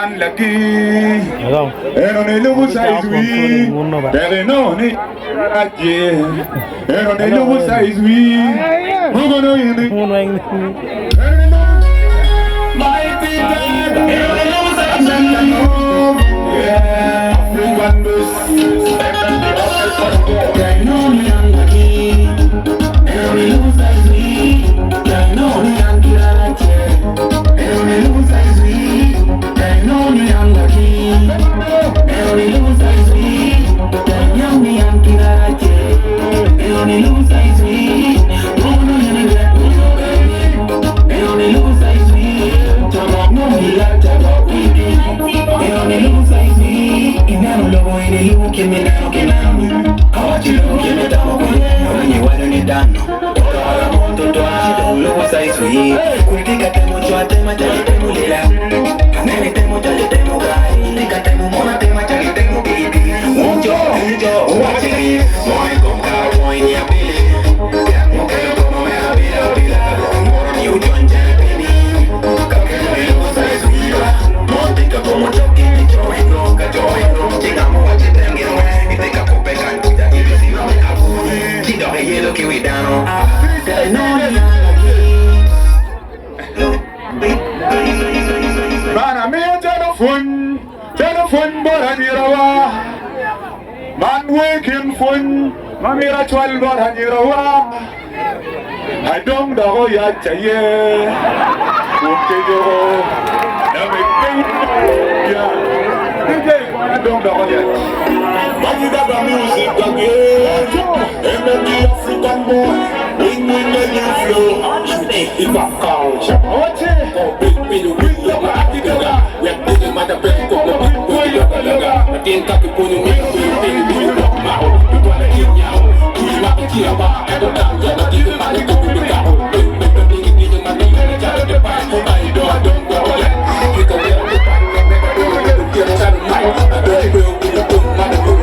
man lucky. And on a little size we, there no need. And on a little size we, we're gonna hear it. My people, yeah, everyone was. They know me and lucky. And on a little size we, they know me and telephone baranirawa man waking phone mamira 12 baranirawa adong dago ya chaye ukejo na me ya DJ adong dago ya man da music again and the African boy wing the new flow it's a culture oh big we are putting my bed for the I didn't talk to you, you walk my home, you want to eat now. You want to kill about every time that I give my little bit of my child, the past, I don't go yet. You can get the past, never do it, I don't will be the book, my little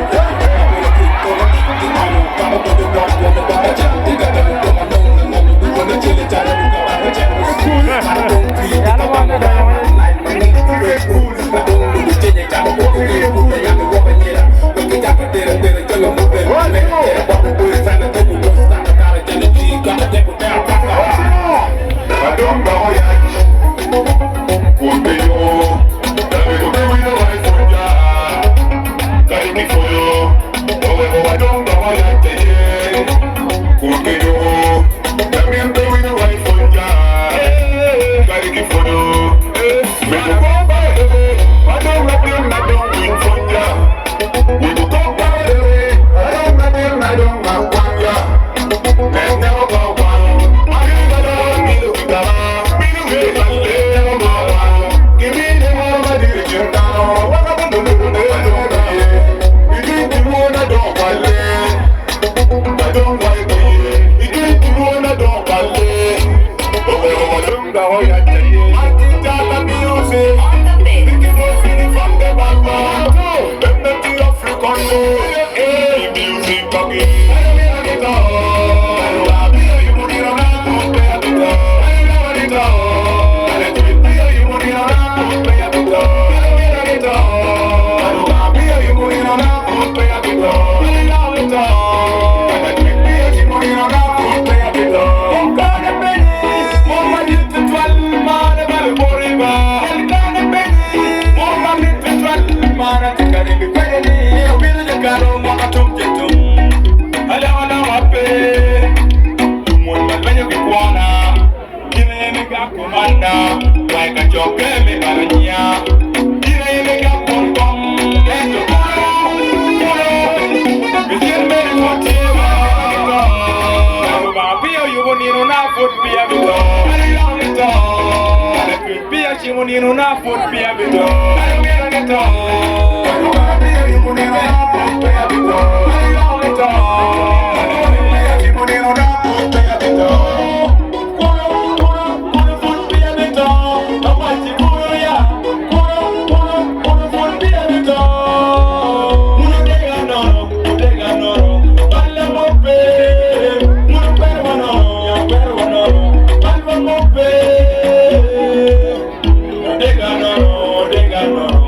They got no.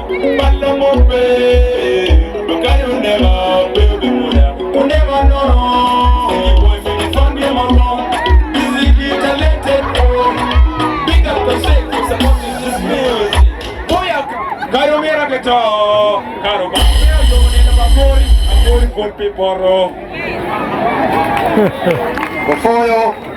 be. Look at you never be muda. You never know. Sing boy for the fun game along. Busy talented boy. Big up the shake for supporting this music. Boya, Karo mera keto. Karo ba. Yo nena bagori. Agori good people. Before you.